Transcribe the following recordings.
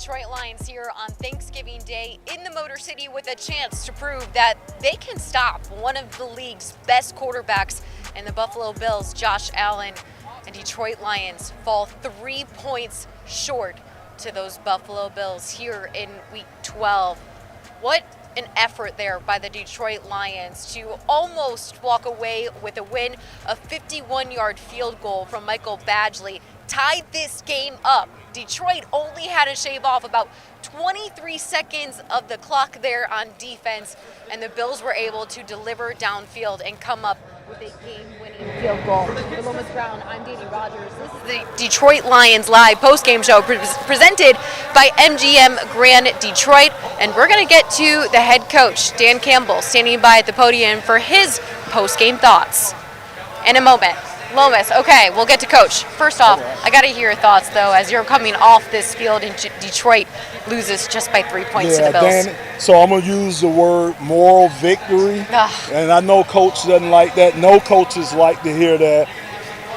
Detroit Lions here on Thanksgiving Day in the Motor City with a chance to prove that they can stop one of the league's best quarterbacks in the Buffalo Bills, Josh Allen. And Detroit Lions fall 3 points short to those Buffalo Bills here in Week 12. What an effort there by the Detroit Lions to almost walk away with a win. A 51-yard field goal from Michael Badgley tied this game up. Detroit only had to shave off about 23 seconds of the clock there on defense, and the Bills were able to deliver downfield and come up with a game-winning field goal. For Lomas Brown, I'm Danny Rogers. This is the Detroit Lions Live postgame show presented by MGM Grand Detroit, and we're going to get to the head coach, Dan Campbell, standing by at the podium for his postgame thoughts in a moment. Lomas, okay, we'll get to Coach. First off, I got to hear your thoughts, though, as you're coming off this field and Detroit loses just by 3 points to the Bills. Danny, so I'm going to use the word moral victory, and I know Coach doesn't like that. No coaches like to hear that.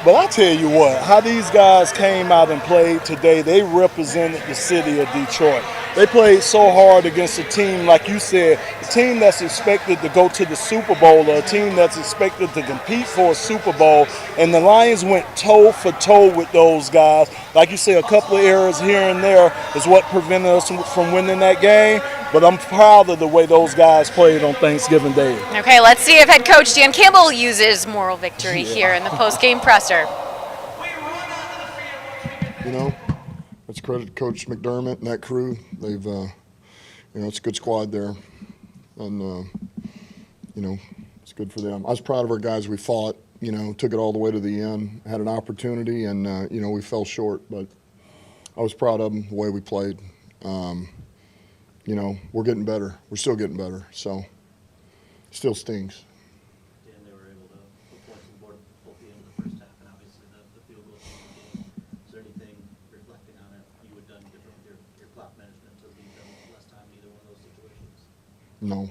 But I tell you what, how these guys came out and played today, they represented the city of Detroit. They played so hard against a team, like you said, a team that's expected to go to the Super Bowl, or a team that's expected to compete for a Super Bowl, and the Lions went toe for toe with those guys. Like you said, a couple of errors here and there is what prevented us from winning that game, but I'm proud of the way those guys played on Thanksgiving Day. Okay, let's see if head coach Dan Campbell uses moral victory here in the post-game presser. You know, let's credit Coach McDermott and that crew. They've, it's a good squad there, and it's good for them. I was proud of our guys. We fought, took it all the way to the end, had an opportunity, and we fell short. But I was proud of them, the way we played. We're getting better. We're still getting better. So, still stings. Dan, they were able to put points on board both the end of the first half and obviously the field goal from the game. Is there anything, reflecting on it, you would have done different with your clock management to leave them less time in either one of those situations? No.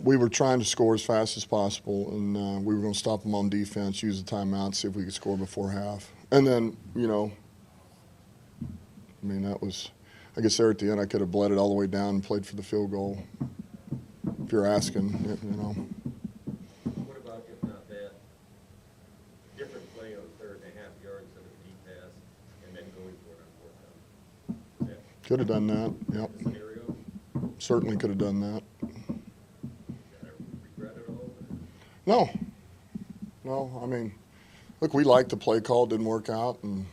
We were trying to score as fast as possible, and we were going to stop them on defense, use the timeout, see if we could score before half. And then, that was, I guess there at the end I could have bled it all the way down and played for the field goal, if you're asking, What about if not that different play on 3rd and a half yards instead of a deep pass and then going for it on 4th down? Could have done that, yep. Scenario? Certainly could have done that. Regret it all? No, look, we liked the play call, didn't work out, and,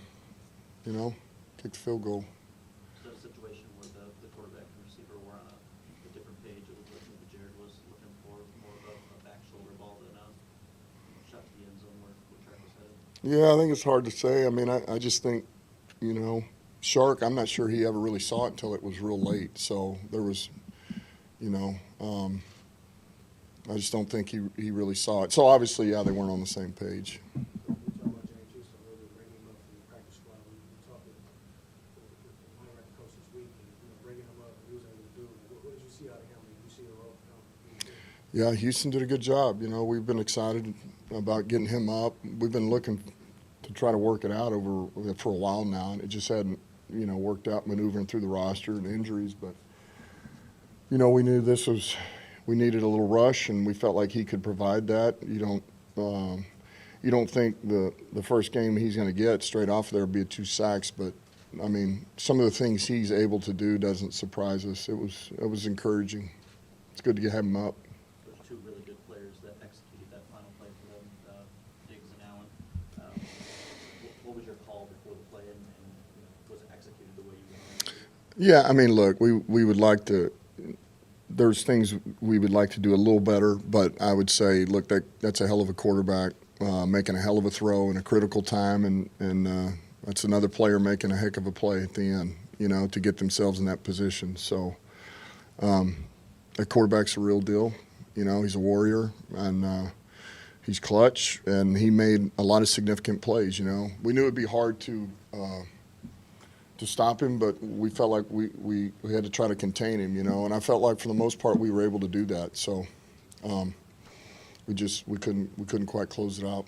kicked the field goal. Is that a situation where the quarterback and receiver were on a different page? It was looking that Jared was looking for more of a back shoulder ball than a shot to the end zone where track was headed? Yeah, I think it's hard to say. I just think, Shark, I'm not sure he ever really saw it until it was real late. So there was, I just don't think he really saw it. So obviously, yeah, they weren't on the same page. Yeah, Houston did a good job. We've been excited about getting him up. We've been looking to try to work it out for a while now, and it just hadn't, worked out maneuvering through the roster and injuries. But, we knew we needed a little rush, and we felt like he could provide that. You don't think the first game he's going to get straight off there would be 2 sacks, but some of the things he's able to do doesn't surprise us. It was encouraging. It's good to have him up. There's 2 really good players that executed that final play for them, Diggs and Allen. What was your call before the play, and was it executed the way you wanted it to? Yeah, look, we would like to. There's things we would like to do a little better, but I would say, look, that's a hell of a quarterback making a hell of a throw in a critical time, and that's another player making a heck of a play at the end, to get themselves in that position. So that quarterback's a real deal. He's a warrior, and he's clutch, and he made a lot of significant plays. We knew it'd be hard to stop him, but we felt like we had to try to contain him, and I felt like for the most part we were able to do that. So we couldn't quite close it out.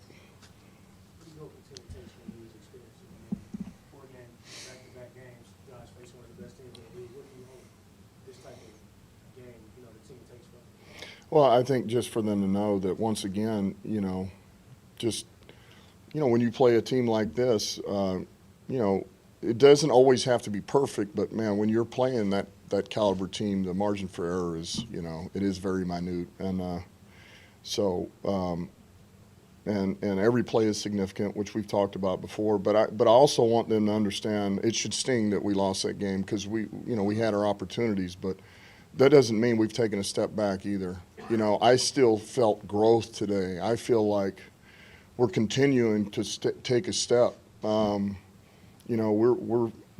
Well, I think just for them to know that once again, when you play a team like this, it doesn't always have to be perfect, but man, when you're playing that caliber team, the margin for error is, it is very minute. And and every play is significant, which we've talked about before. But I also want them to understand it should sting that we lost that game because we had our opportunities, but that doesn't mean we've taken a step back either. I still felt growth today. I feel like we're continuing to take a step.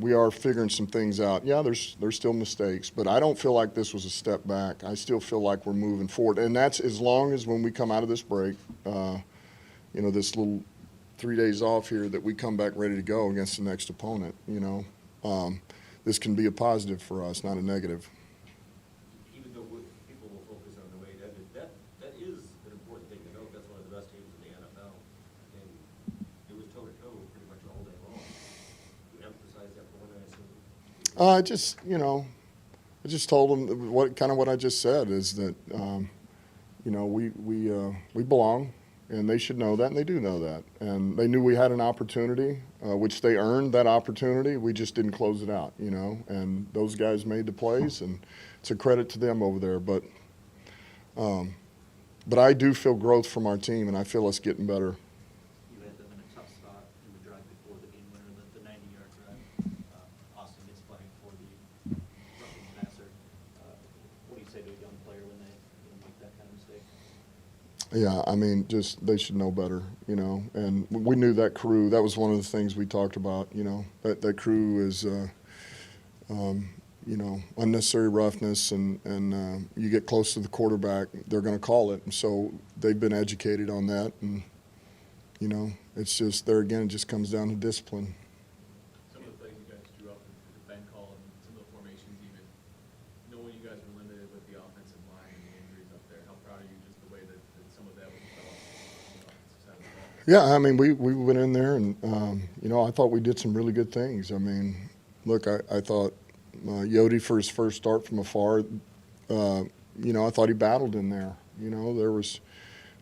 We are figuring some things out. Yeah, there's still mistakes, but I don't feel like this was a step back. I still feel like we're moving forward, and that's as long as when we come out of this break, this little 3 days off here, that we come back ready to go against the next opponent. This can be a positive for us, not a negative. Even though people will focus on the way that is an important thing to know. That's one of the best teams in the NFL, and it was toe-to-toe pretty much all day long. You emphasize that more than I assume. I just told them what I just said is that we belong, and they should know that, and they do know that, and they knew we had an opportunity, which they earned that opportunity. We just didn't close it out, and those guys made the plays, and it's a credit to them over there. But I do feel growth from our team, and I feel us getting better. You had them in a tough spot in the drive before the game winner, the 90-yard drive. Austin gets flagged for the roughing passer. What do you say to a young player when they make that kind of mistake? Yeah, I mean, they should know better, and we knew that crew. That was one of the things we talked about, that crew is, unnecessary roughness, and you get close to the quarterback, they're going to call it. And so they've been educated on that, and, it's just there again, it just comes down to discipline. Some of the plays you guys drew up with the Ben call and some of the formations even, knowing you guys were limited with the offensive line and the injuries up there, how proud are you just the way that some of that was developed on the offensive side of the ball? Yeah, I mean, we went in there and, I thought we did some really good things. I mean, look, I thought Yodi, for his first start from afar, I thought he battled in there. There was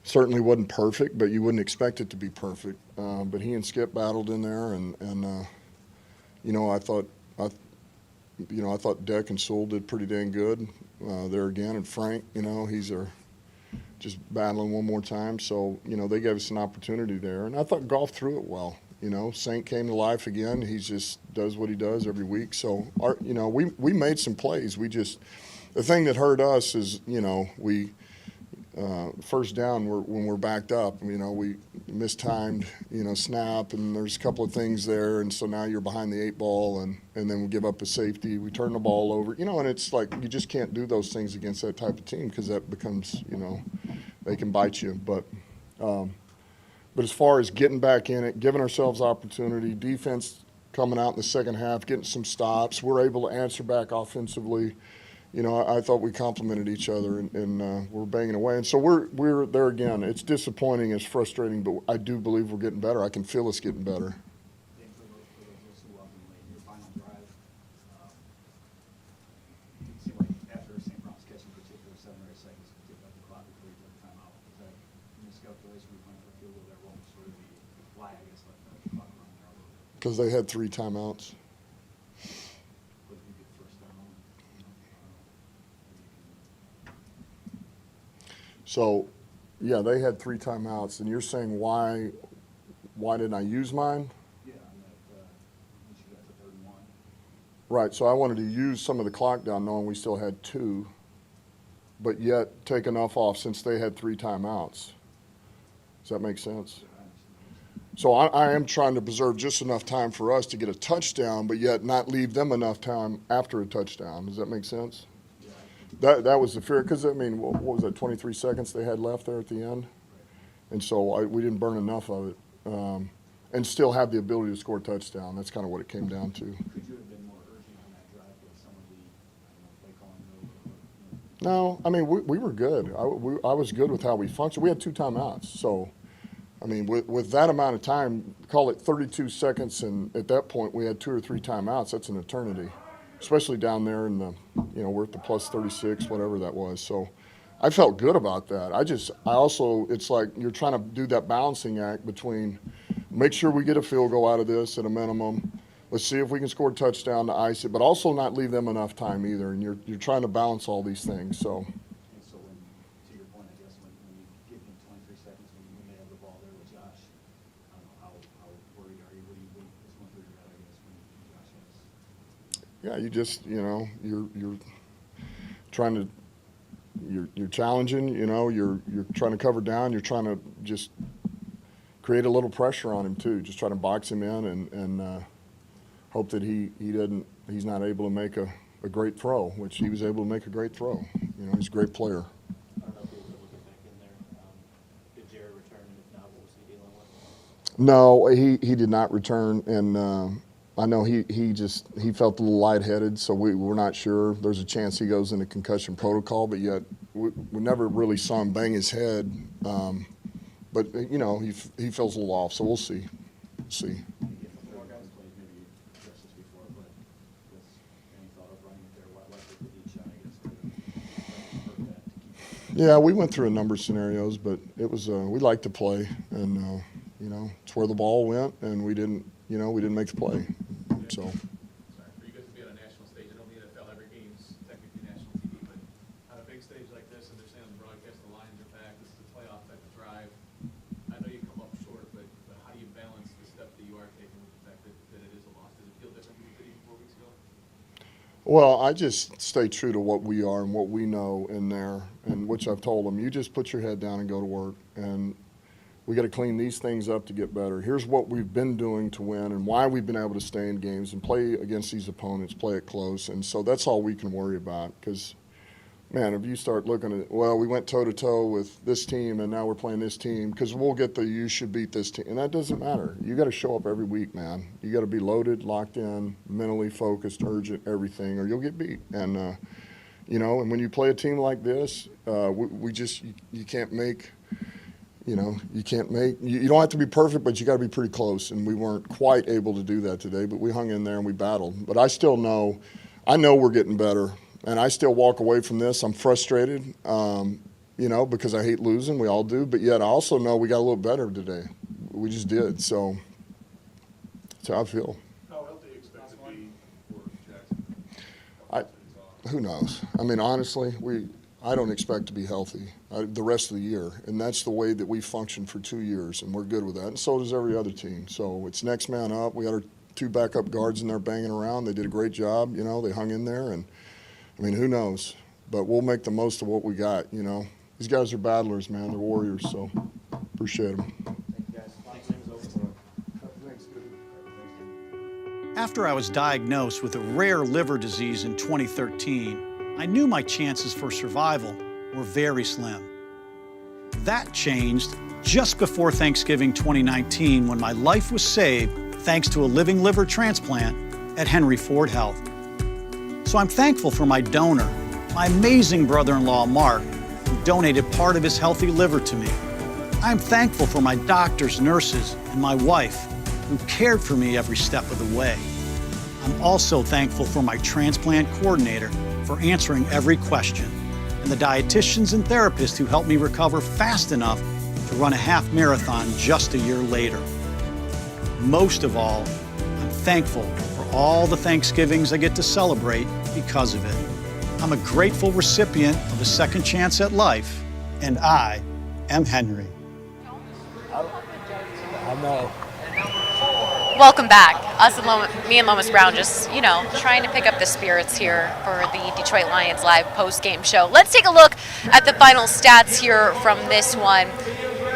certainly wasn't perfect, but you wouldn't expect it to be perfect. But he and Skip battled in there, and I thought Deck and Sewell did pretty dang good there again. And Frank, he's just battling one more time. So, they gave us an opportunity there. And I thought Goff threw it well. Saint came to life again. He just does what he does every week. So, we made some plays. The thing that hurt us is, we first down when we're backed up, we mistimed, snap, and there's a couple of things there. And so now you're behind the 8 ball, and then we give up a safety. We turn the ball over, and it's like you just can't do those things against that type of team because that becomes, they can bite you. But as far as getting back in it, giving ourselves opportunity, defense coming out in the second half, getting some stops, we're able to answer back offensively. I thought we complemented each other, and we're banging away. And so we're there again. It's disappointing, it's frustrating, but I do believe we're getting better. I can feel us getting better. For those who walked in late, your final drive, it seemed like after St. Brown's catch in particular, 7 or 8 seconds to get up the clock before you took the timeout. Was that miscalculation? We went for a field goal there, what was sort of why, I guess, let the clock run there a little bit? Because they had 3 timeouts. But you get first down, So, yeah, they had 3 timeouts, and you're saying why didn't I use mine? yeah, on that, once you got to 3rd and 1. Right, so I wanted to use some of the clock down knowing we still had 2, but yet take enough off since they had 3 timeouts. Does that make sense? So I am trying to preserve just enough time for us to get a touchdown, but yet not leave them enough time after a touchdown. Does that make sense? That was the fear, because, I mean, what was that, 23 seconds they had left there at the end? And so we didn't burn enough of it and still have the ability to score a touchdown. That's kind of what it came down to. Could you have been more urgent on that drive with some of the, play calling? No, I mean, we were good. I was good with how we functioned. We had 2 timeouts. So, I mean, with that amount of time, call it 32 seconds, and at that point we had 2 or 3 timeouts. That's an eternity, especially down there in the, we're at the plus 36, whatever that was. So I felt good about that. I also, it's like you're trying to do that balancing act between make sure we get a field goal out of this at a minimum. Let's see if we can score a touchdown to ice it, but also not leave them enough time either. And you're trying to balance all these things. So. And so when, to your point, I guess, when you give him 23 seconds when you have the ball there with Josh, I don't know, how worried are you? What do you just went through your head, I guess, when Josh has? Yeah, you just, you're trying to, you're challenging, you're trying to cover down, you're trying to just create a little pressure on him too, just trying to box him in and hope that he's not able to make a great throw, which he was able to make a great throw. He's a great player. I don't know if you were able to get back in there. Did Jared return? If not, what was he dealing with? No, he did not return, and I know he felt a little lightheaded, so we're not sure. There's a chance he goes into concussion protocol, but yet we never really saw him bang his head. But he feels a little off, so we'll see. See. More guys played, maybe addressed this before, but any thought of running it there? What likely the deep shot, I guess, to hurt that to keep. Yeah, we went through a number of scenarios, but it was we like to play, and it's where the ball went, and we didn't make the play. So. Sorry, for you guys to be on a national stage, I know the NFL, every game's technically national TV, but on a big stage like this, and they're saying on the broadcast, the Lions are back, this is a playoff type of drive. I know you come up short, but how do you balance the step that you are taking with the fact that it is a loss? Does it feel different than it did even 4 weeks ago? Well, I just stay true to what we are and what we know in there, and which I've told them, you just put your head down and go to work, and we got to clean these things up to get better. Here's what we've been doing to win and why we've been able to stay in games and play against these opponents, play it close. And so that's all we can worry about because, man, if you start looking at, well, we went toe-to-toe with this team and now we're playing this team because we'll get the you should beat this team. And that doesn't matter. You got to show up every week, man. You got to be loaded, locked in, mentally focused, urgent, everything, or you'll get beat. And, and when you play a team like this, you can't make – you don't have to be perfect, but you got to be pretty close. And we weren't quite able to do that today, but we hung in there and we battled. But I know we're getting better. And I still walk away from this. I'm frustrated, because I hate losing. We all do. But yet I also know we got a little better today. We just did. So that's how I feel. How healthy do you expect to be for Jackson? Who knows? I mean, honestly, I don't expect to be healthy the rest of the year, and that's the way that we functioned for 2 years, and we're good with that, and so does every other team. So it's next man up. We got our 2 backup guards in there banging around. They did a great job. They hung in there, and, I mean, who knows? But we'll make the most of what we got, These guys are battlers, man. They're warriors, so appreciate them. After I was diagnosed with a rare liver disease in 2013, I knew my chances for survival were very slim. That changed just before Thanksgiving 2019 when my life was saved thanks to a living liver transplant at Henry Ford Health. So I'm thankful for my donor, my amazing brother-in-law Mark, who donated part of his healthy liver to me. I'm thankful for my doctors, nurses, and my wife, who cared for me every step of the way. I'm also thankful for my transplant coordinator for answering every question, and the dietitians and therapists who helped me recover fast enough to run a half marathon just a year later. Most of all, I'm thankful for all the Thanksgivings I get to celebrate because of it. I'm a grateful recipient of a second chance at life, and I am Henry. I know. Welcome back. Me and Lomas Brown just, trying to pick up the spirits here for the Detroit Lions live post-game show. Let's take a look at the final stats here from this one.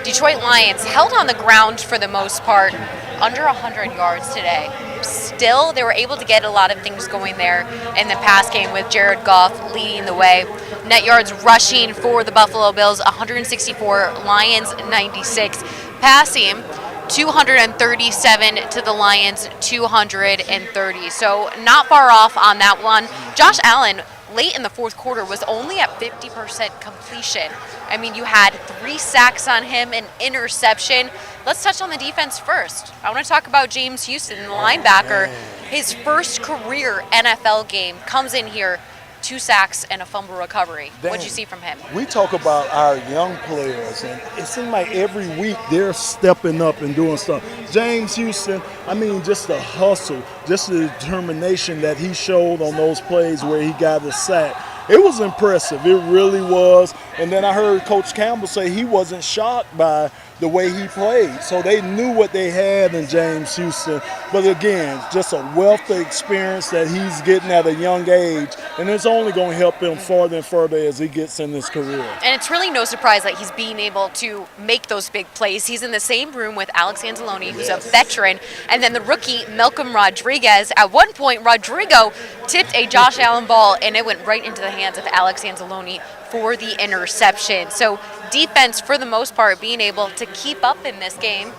Detroit Lions held on the ground for the most part, under 100 yards today. Still, they were able to get a lot of things going there in the pass game with Jared Goff leading the way. Net yards rushing for the Buffalo Bills, 164, Lions 96. Passing, 237 to the Lions, 230. So not far off on that one. Josh Allen, late in the fourth quarter, was only at 50% completion. I mean, you had 3 sacks on him, an interception. Let's touch on the defense first. I want to talk about James Houston, the linebacker. His first career NFL game comes in here, 2 sacks, and a fumble recovery. Dan, What did you see from him? We talk about our young players, and it seems like every week they're stepping up and doing stuff. James Houston, I mean, just the hustle, just the determination that he showed on those plays where he got the sack. It was impressive. It really was. And then I heard Coach Campbell say he wasn't shocked by the way he played. So they knew what they had in James Houston. But again, just a wealth of experience that he's getting at a young age. And it's only going to help him further and further as he gets in his career. And it's really no surprise that he's being able to make those big plays. He's in the same room with Alex Anzalone, who's a veteran, and then the rookie Malcolm Rodriguez. At one point, Rodrigo tipped a Josh Allen ball, and it went right into the hands of Alex Anzalone for the interception. So defense, for the most part, being able to keep up in this game,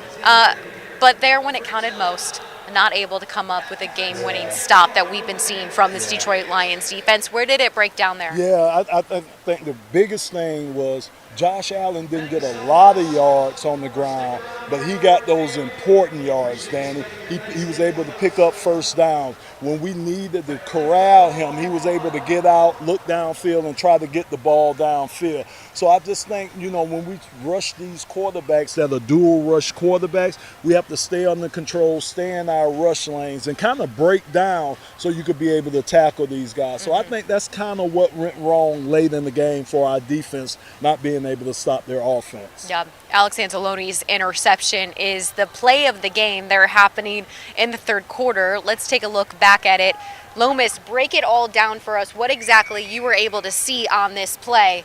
but there when it counted most, not able to come up with a game-winning stop that we've been seeing from this Detroit Lions defense. Where did it break down there? Yeah, I think the biggest thing was Josh Allen didn't get a lot of yards on the ground, but he got those important yards, Danny. He was able to pick up first downs. When we needed to corral him, he was able to get out, look downfield, and try to get the ball downfield. So I just think, when we rush these quarterbacks that are dual rush quarterbacks, we have to stay under control, stay in our rush lanes, and kind of break down so you could be able to tackle these guys. So I think that's kind of what went wrong late in the game for our defense, not being able to stop their offense. Yeah, Alex Anzalone's interception is the play of the game. They're happening in the third quarter. Let's take a look back at it. Lomas, break it all down for us. What exactly you were able to see on this play?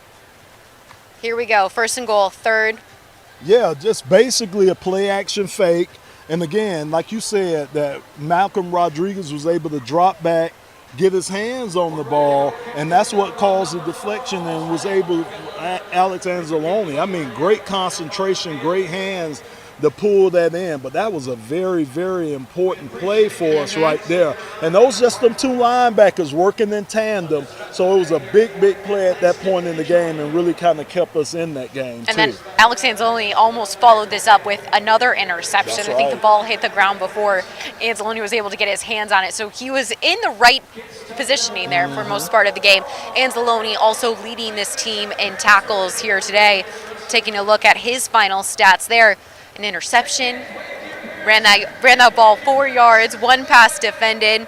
Here we go. First and goal, third. Yeah, just basically a play action fake. And again, like you said, that Malcolm Rodriguez was able to drop back, get his hands on the ball, and that's what caused the deflection and was able, Alex Anzalone, I mean, great concentration, great hands to pull that in. But that was a very, very important play for us right there. And those just them two linebackers working in tandem. So it was a big, big play at that point in the game and really kind of kept us in that game, and then Alex Anzalone almost followed this up with another interception. That's I think right. the ball hit the ground before Anzalone was able to get his hands on it. So he was in the right positioning there for most part of the game. Anzalone also leading this team in tackles here today. Taking a look at his final stats there. An interception, ran that ball 4 yards, 1 pass defended.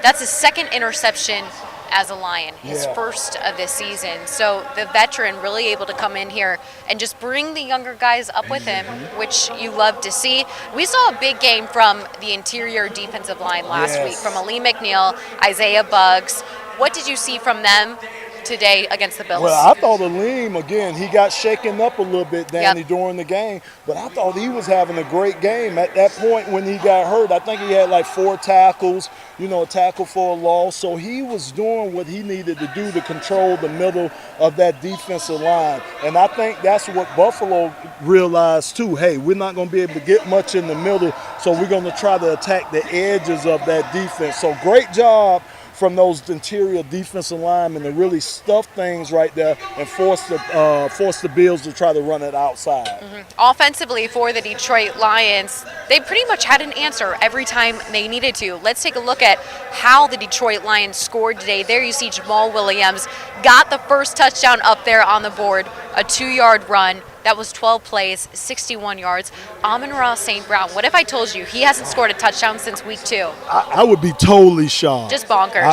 That's his second interception as a Lion, his first of this season. So the veteran really able to come in here and just bring the younger guys up with him, which you love to see. We saw a big game from the interior defensive line last week, from Aleem McNeil, Isaiah Buggs. What did you see from them today against the Bills? Well, I thought Aleem, again, he got shaken up a little bit, Danny, during the game, but I thought he was having a great game. At that point when he got hurt, I think he had like 4 tackles, a tackle for a loss. So he was doing what he needed to do to control the middle of that defensive line. And I think that's what Buffalo realized too. Hey, we're not going to be able to get much in the middle, so we're going to try to attack the edges of that defense. So great job from those interior defensive linemen to really stuff things right there and force the Bills to try to run it outside. Offensively for the Detroit Lions, they pretty much had an answer every time they needed to. Let's take a look at how the Detroit Lions scored today. There you see Jamal Williams got the first touchdown up there on the board, a 2-yard run. That was 12 plays, 61 yards. Amon-Ra St. Brown, what if I told you he hasn't scored a touchdown since week 2? I would be totally shocked. Just bonkers.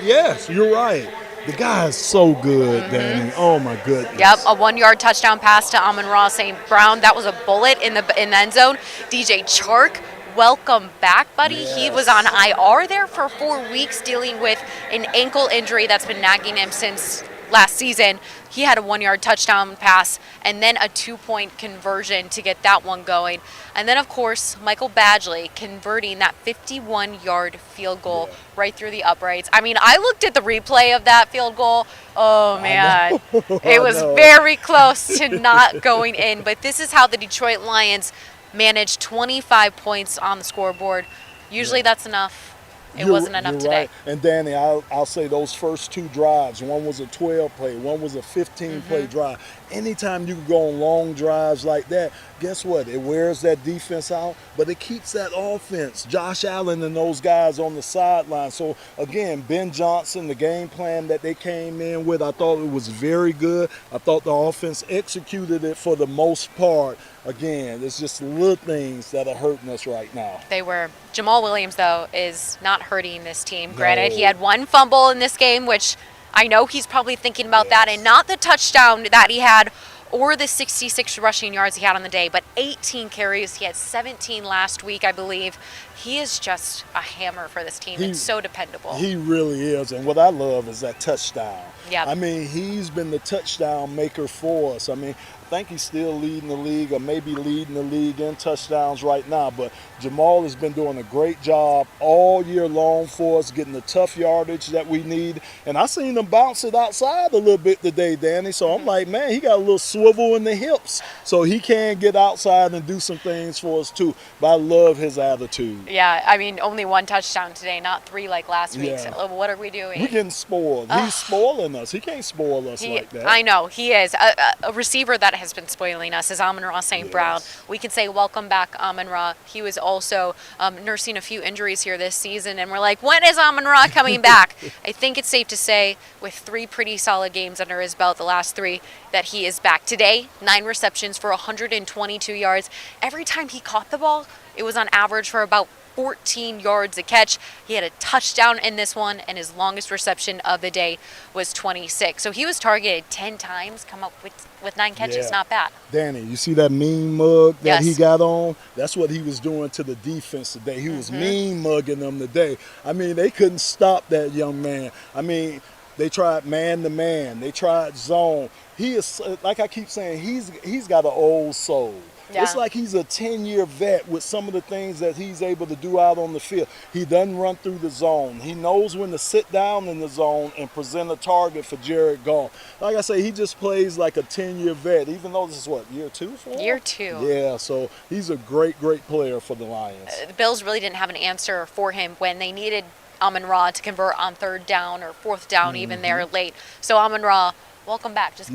Yes, you're right. The guy is so good, Danny. Oh, my goodness. Yep, a 1-yard touchdown pass to Amon-Ra St. Brown. That was a bullet in the end zone. DJ Chark, welcome back, buddy. Yes. He was on IR there for 4 weeks dealing with an ankle injury that's been nagging him since last season. He had a 1-yard touchdown pass and then a 2-point conversion to get that one going. And then, of course, Michael Badgley converting that 51-yard field goal right through the uprights. I mean, I looked at the replay of that field goal. Oh, man. It was very close to not going in. But this is how the Detroit Lions managed 25 points on the scoreboard. Usually that's enough It wasn't enough you're today. Right. And Danny, I'll say those first 2 drives, one was a 12-play, one was a 15-play drive. Anytime you can go on long drives like that, guess what? It wears that defense out, but it keeps that offense, Josh Allen and those guys on the sideline. So, again, Ben Johnson, the game plan that they came in with, I thought it was very good. I thought the offense executed it for the most part. Again, it's just little things that are hurting us right now. They were. Jamal Williams, though, is not hurting this team. Granted, he had 1 fumble in this game, which I know he's probably thinking about that, and not the touchdown that he had or the 66 rushing yards he had on the day, but 18 carries. He had 17 last week, I believe. He is just a hammer for this team. It's so dependable. He really is, and what I love is that touchdown. Yeah. I mean, he's been the touchdown maker for us. I mean, I think he's still leading the league, or maybe leading the league in touchdowns right now, but Jamal has been doing a great job all year long for us, getting the tough yardage that we need. And I seen him bounce it outside a little bit today, Danny. So I'm like, man, he got a little swivel in the hips, so he can get outside and do some things for us too. But I love his attitude. Yeah, I mean, only 1 touchdown today, not 3 like last week. Yeah. So what are we doing? We're getting spoiled. He's spoiling us. He can't spoil us like that. I know, he is. A receiver that has been spoiling us is Amon-Ra St. Brown. We can say welcome back, Amon-Ra. He was also nursing a few injuries here this season, and we're like, when is Amon-Ra coming back? I think it's safe to say, with 3 pretty solid games under his belt, the last 3, that he is back. Today, 9 receptions for 122 yards. Every time he caught the ball, it was on average for about 14 yards a catch. He had a touchdown in this one, and his longest reception of the day was 26. So he was targeted 10 times, come up with 9 catches. Yeah. Not bad. Danny, you see that mean mug that he Yes. got on? That's what he was doing to the defense today. He was mean mugging them today. I mean, they couldn't stop that young man. I mean, they tried man-to-man. They tried zone. He is, like I keep saying, he's got an old soul. Yeah. It's like he's a 10-year vet with some of the things that he's able to do out on the field. He doesn't run through the zone. He knows when to sit down in the zone and present a target for Jared Goff. Like I say, he just plays like a 10-year vet, even though this is what, year 2 for him? Year 2. Yeah, so he's a great, great player for the Lions. The Bills really didn't have an answer for him when they needed Amon-Ra to convert on 3rd down or 4th down, even there late. So Amon-Ra, welcome back. Just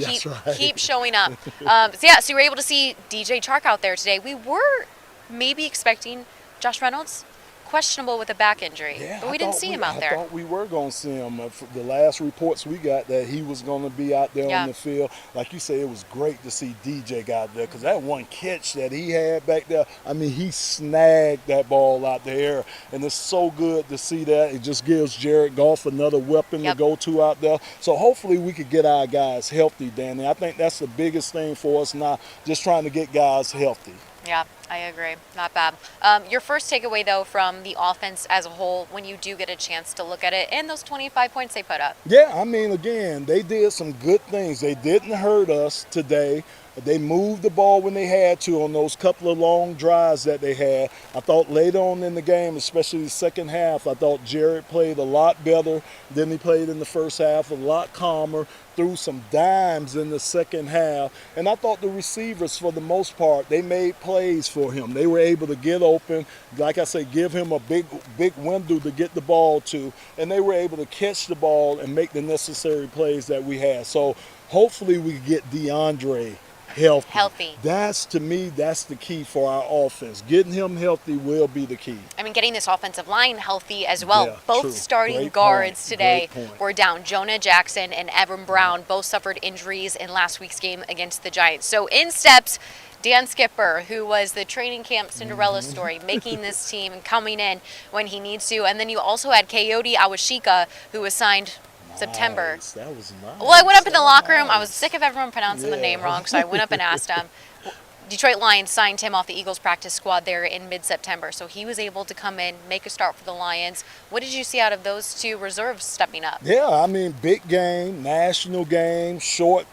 keep showing up. So you were able to see DJ Chark out there today. We were maybe expecting Josh Reynolds, questionable with a back injury, but we didn't see him out there. I thought we were going to see him. The last reports we got that he was going to be out there on the field. Like you say, it was great to see DJ got there, because that one catch that he had back there, I mean, he snagged that ball out there, and it's so good to see that. It just gives Jared Goff another weapon to go to out there. So hopefully we could get our guys healthy, Danny. I think that's the biggest thing for us now, just trying to get guys healthy. Yeah, I agree. Not bad. Your first takeaway, though, from the offense as a whole, when you do get a chance to look at it, and those 25 points they put up. Yeah, I mean, again, they did some good things. They didn't hurt us today. They moved the ball when they had to on those couple of long drives that they had. I thought later on in the game, especially the second half, I thought Jared played a lot better than he played in the first half, a lot calmer, threw some dimes in the second half. And I thought the receivers, for the most part, they made plays for him. They were able to get open, like I say, give him a big window to get the ball to, and they were able to catch the ball and make the necessary plays that we had. So hopefully we get DeAndre healthy. That's, to me, that's the key for our offense. Getting him healthy will be the key. I mean, getting this offensive line healthy as well. Yeah, both true. starting Great guards point. today Great point. were down. Jonah Jackson and Evan Brown both suffered injuries in last week's game against the Giants. So in steps Dan Skipper, who was the training camp Cinderella story, making this team and coming in when he needs to. And then you also had Coyote Awashika, who was signed September. Nice. That was nice. Well, I went up in the locker room. I was sick of everyone pronouncing the name wrong, so I went up and asked him. Detroit Lions signed him off the Eagles practice squad there in mid-September, so he was able to come in, make a start for the Lions. What did you see out of those 2 reserves stepping up? Yeah, I mean, big game, national game, short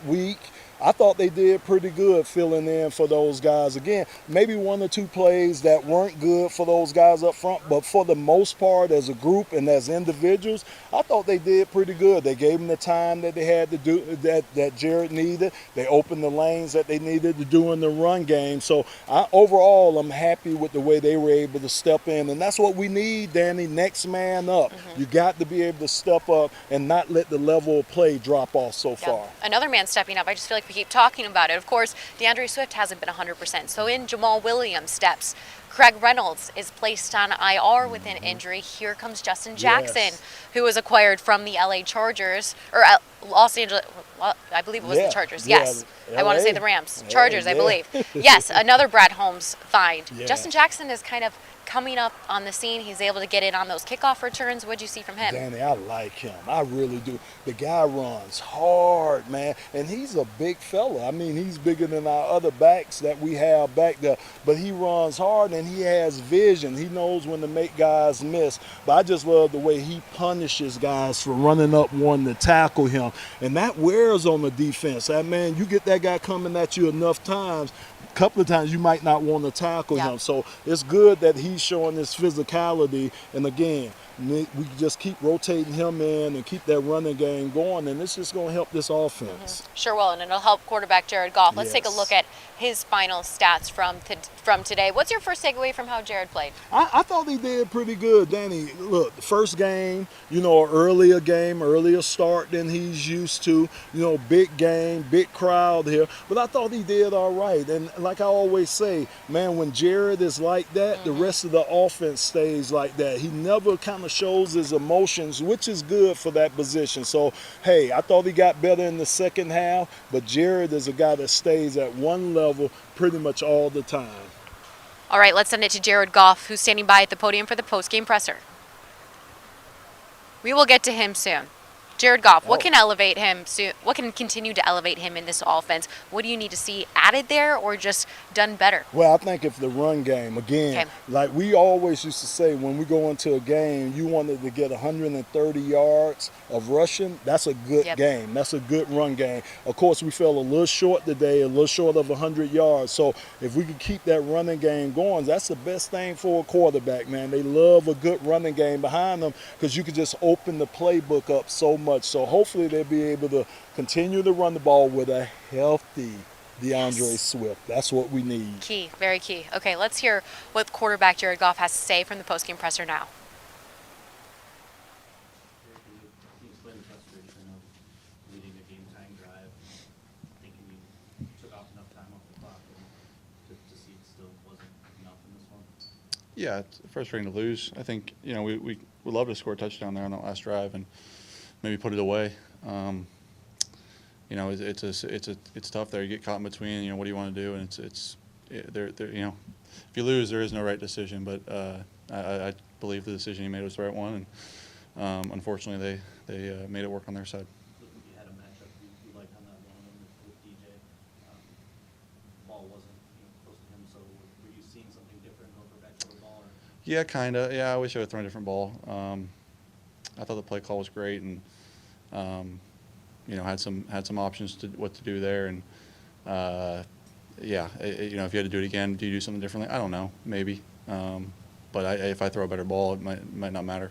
week. I thought they did pretty good filling in for those guys. Again, maybe 1 or 2 plays that weren't good for those guys up front, but for the most part, as a group and as individuals, I thought they did pretty good. They gave them the time that they had to do, that Jared needed. They opened the lanes that they needed to do in the run game. So overall, I'm happy with the way they were able to step in, and that's what we need, Danny. Next man up. You got to be able to step up and not let the level of play drop off so far. Another man stepping up. I just feel like we keep talking about it. Of course, DeAndre Swift hasn't been 100%. So in Jamal Williams steps. Craig Reynolds is placed on IR with an injury. Here comes Justin Jackson, who was acquired from the LA Chargers, or Los Angeles, well, I believe it was the Chargers. Yes. I want to say the Rams. Chargers, I believe. Yes, another Brad Holmes find. Justin Jackson is kind of coming up on the scene. He's able to get in on those kickoff returns. What'd you see from him? Danny, I like him. I really do. The guy runs hard, man, and he's a big fella. I mean, he's bigger than our other backs that we have back there, but he runs hard and he has vision. He knows when to make guys miss. But I just love the way he punishes guys for running up wanting to tackle him, and that wears on the defense. That man, you get that guy coming at you enough times, a couple of times you might not want to tackle him. So it's good that he's showing this physicality, and again, we just keep rotating him in and keep that running game going, and it's just going to help this offense. Sure will, and it'll help quarterback Jared Goff. Let's take a look at his final stats from today. What's your first takeaway from how Jared played? I thought he did pretty good, Danny. Look, the first game, earlier start than he's used to. Big game, big crowd here. But I thought he did all right. And like I always say, man, when Jared is like that, the rest of the offense stays like that. He never kind of shows his emotions, which is good for that position. So, hey, I thought he got better in the second half, but Jared is a guy that stays at one level pretty much all the time. All right, let's send it to Jared Goff, who's standing by at the podium for the post-game presser. We will get to him soon. Jared Goff, what can elevate him soon? What can continue to elevate him in this offense? What do you need to see added there or just done better? Well, I think if the run game, again, like we always used to say when we go into a game, you wanted to get 130 yards of rushing. That's a good game. That's a good run game. Of course, we fell a little short today, a little short of 100 yards. So if we could keep that running game going, that's the best thing for a quarterback, man. They love a good running game behind them because you can just open the playbook up so much. So hopefully they'll be able to continue to run the ball with a healthy DeAndre Swift. That's what we need. Key, very key. Okay, let's hear what quarterback Jared Goff has to say from the postgame presser now. Can you explain the frustration of leading a game-tying drive, thinking you took off enough time off the clock, and to see it still wasn't enough in this one? Yeah, it's frustrating to lose. I think, we would love to score a touchdown there on that last drive and maybe put it away. It's tough there. You get caught in between. What do you want to do? And if you lose, there is no right decision. But I believe the decision he made was the right one, and unfortunately, they made it work on their side. Looked like you had a matchup you liked on that one with DJ. The ball wasn't close to him, so were you seeing something different over back to the ball? Or? Yeah, kind of. Yeah, I wish I would have thrown a different ball. I thought the play call was great, and had some options to what to do there. And if you had to do it again, do you do something differently? I don't know, maybe. But if I throw a better ball, it might not matter.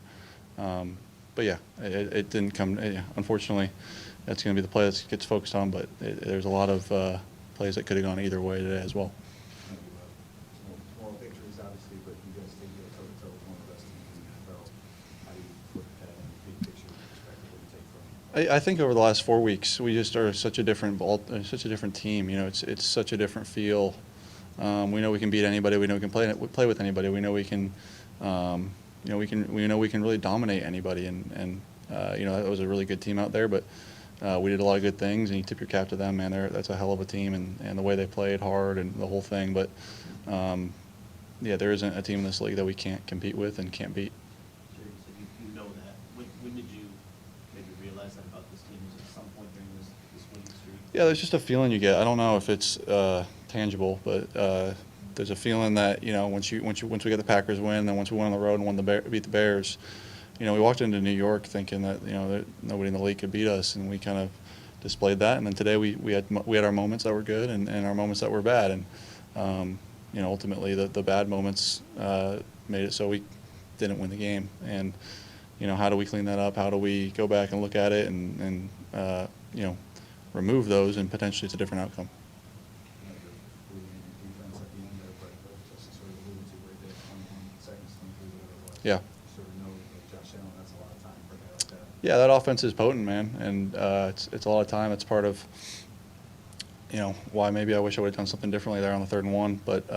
But yeah, it didn't come. Unfortunately, that's going to be the play that gets focused on. But there's a lot of plays that could have gone either way today as well. Moral victories, obviously, but you guys think you're toe-to-toe with one of the best teams in the NFL. How do you look at that in the big picture perspective? What do you take from it? I think over the last 4 weeks, we just are such a different team. It's such a different feel. We know we can beat anybody. We know we can play with anybody. We know we can, we can really dominate anybody. And that was a really good team out there. But we did a lot of good things, and you tip your cap to them, man. That's a hell of a team, and the way they played hard and the whole thing. But there isn't a team in this league that we can't compete with and can't beat. Sure, you said you know that. When did you maybe realize that about this team? Was it at some point during this winning streak? Yeah, there's just a feeling you get. I don't know if it's tangible, but there's a feeling that once we get the Packers win, then once we went on the road and beat the Bears, we walked into New York thinking that that nobody in the league could beat us, and we kind of displayed that. And then today we had our moments that were good and our moments that were bad. And ultimately the bad moments made it so we didn't win the game. And how do we clean that up? How do we go back and look at it and remove those, and potentially it's a different outcome. Yeah. Yeah, that offense is potent, man, and it's a lot of time. It's part of why maybe I wish I would have done something differently there on the 3rd and 1, but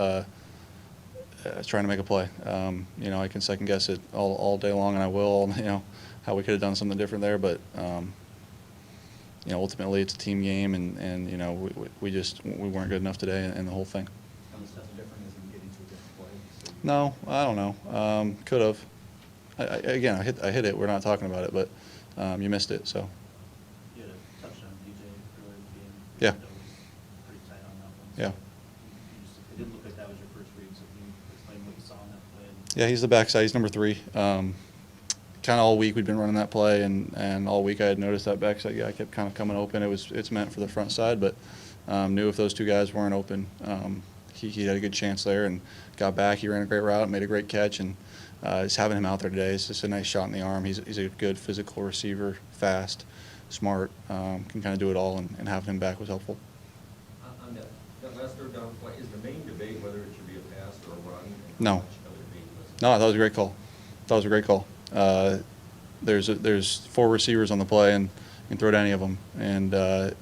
trying to make a play. I can second guess it all day long, and I will. How we could have done something different there, but ultimately it's a team game, and we weren't good enough today in the whole thing. No, I don't know. Could have. I hit it. We're not talking about it, but you missed it. So. You had a touchdown, DJ, earlier in the game. Yeah. That was pretty tight on that one. Yeah. It didn't look like that was your first read, so can you explain what you saw in that play? Yeah, he's the backside. He's number 3. Kind of all week we'd been running that play, and all week I had noticed that backside guy kept kind of coming open. It's meant for the front side, but knew if those 2 guys weren't open, he had a good chance there and got back. He ran a great route, made a great catch, and just having him out there today is just a nice shot in the arm. He's a good physical receiver, fast, smart, can kind of do it all, and having him back was helpful. On that last 3rd down play, is the main debate whether it should be a pass or a run? No. No, I thought it was a great call. There's 4 receivers on the play, and you can throw to any of them. And the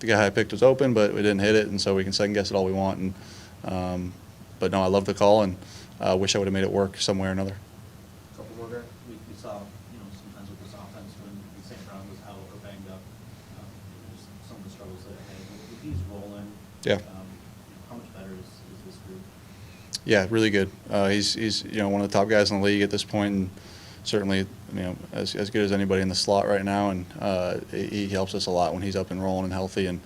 guy I picked was open, but we didn't hit it, and so we can second guess it all we want. But no, I love the call, and wish I would have made it work some way or another. A couple more there. We saw, sometimes with this offense when St. Brown was out or banged up, just some of the struggles that it had. If he's rolling, Yeah. how much better is this group? Yeah, really good. He's one of the top guys in the league at this point, and certainly as good as anybody in the slot right now. And he helps us a lot when he's up and rolling and healthy. And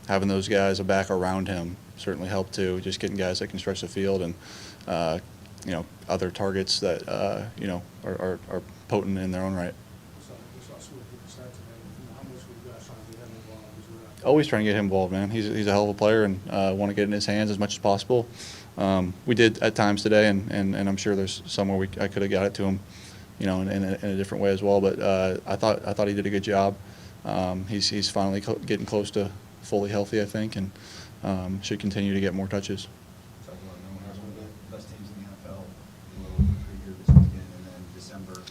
having those guys back around him certainly helped too. Just getting guys that can stretch the field and other targets that are potent in their own right. Always trying to get him involved, man. He's a hell of a player, and want to get in his hands as much as possible. We did at times today, and I'm sure there's somewhere I could have got it to him, in a different way as well. But I thought he did a good job. He's finally getting close to fully healthy, I think, and should continue to get more touches. Talking about knowing as one of the best teams in the NFL, a little over 3 years this weekend, and then December,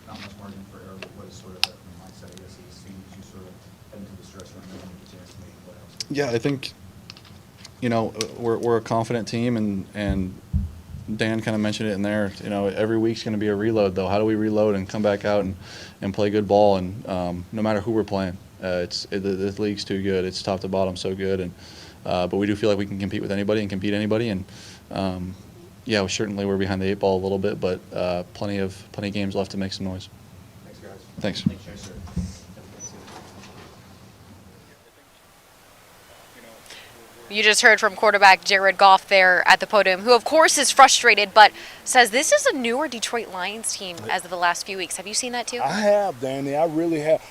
not much margin for error. But what is sort of the mindset, I guess, of this team as you sort of head into the stretch run and get a chance to make the playoffs? Yeah, I think we're a confident team, and Dan kind of mentioned it in there. Every week's going to be a reload, though. How do we reload and come back out and play good ball? And no matter who we're playing, the league's too good. It's top to bottom so good, and but we do feel like we can compete with anybody and compete anybody. And yeah, certainly we're behind the 8 ball a little bit, but plenty of games left to make some noise. Thanks, guys. Thanks. Thanks, sir. You just heard from quarterback Jared Goff there at the podium, who of course is frustrated, but says this is a newer Detroit Lions team as of the last few weeks. Have you seen that too? I have, Danny. I really have.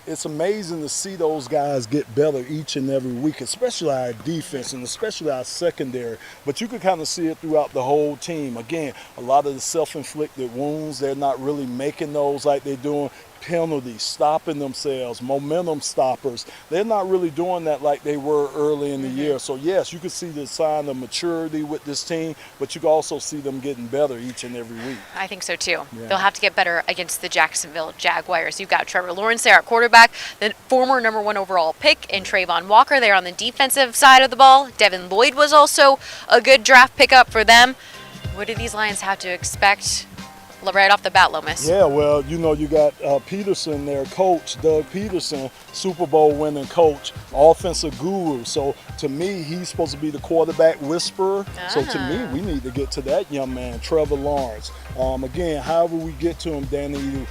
It's amazing to see those guys get better each and every week, especially our defense and especially our secondary. But you can kind of see it throughout the whole team. Again, a lot of the self-inflicted wounds, they're not really making those like they're doing. Penalties, stopping themselves, momentum stoppers. They're not really doing that like they were early in the year. So, yes, you can see the sign of maturity with this team, but you can also see them getting better each and every week. I think so, too. Yeah. They'll have to get better against the Jacksonville Jaguars. You've got Trevor Lawrence there at quarterback, the former #1 overall pick, and Trayvon Walker there on the defensive side of the ball. Devin Lloyd was also a good draft pickup for them. What do these Lions have to expect right off the bat, Lomas? Yeah, well, you got Peterson there, coach, Doug Peterson, Super Bowl winning coach, offensive guru. So to me, he's supposed to be the quarterback whisperer. So to me, we need to get to that young man, Trevor Lawrence. Again, however we get to him, Danny,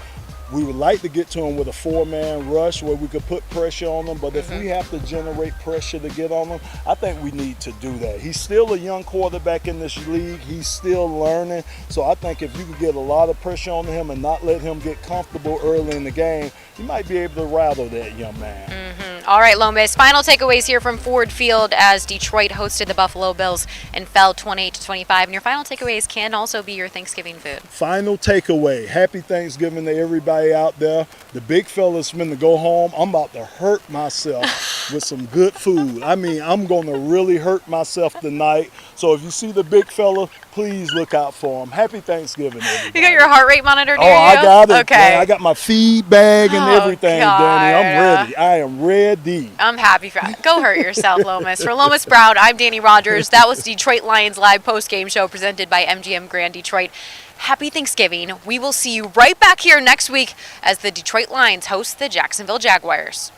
We would like to get to him with a 4-man rush where we could put pressure on them, but if we have to generate pressure to get on them, I think we need to do that. He's still a young quarterback in this league. He's still learning. So I think if you could get a lot of pressure on him and not let him get comfortable early in the game, you might be able to rattle that young man. All right, Lomas, final takeaways here from Ford Field as Detroit hosted the Buffalo Bills and fell 28-25. And your final takeaways can also be your Thanksgiving food. Final takeaway. Happy Thanksgiving to everybody out there. The big fella's finna go home. I'm about to hurt myself with some good food. I mean, I'm going to really hurt myself tonight. So if you see the big fella, please look out for him. Happy Thanksgiving, everybody. You got your heart rate monitor near you? I got it. Okay. I got my feed bag and everything, God. Danny. I'm ready. I am ready. I'm happy for Go hurt yourself, Lomas. For Lomas Brown, I'm Danny Rogers. That was Detroit Lions Live post-game show presented by MGM Grand Detroit. Happy Thanksgiving. We will see you right back here next week as the Detroit Lions host the Jacksonville Jaguars.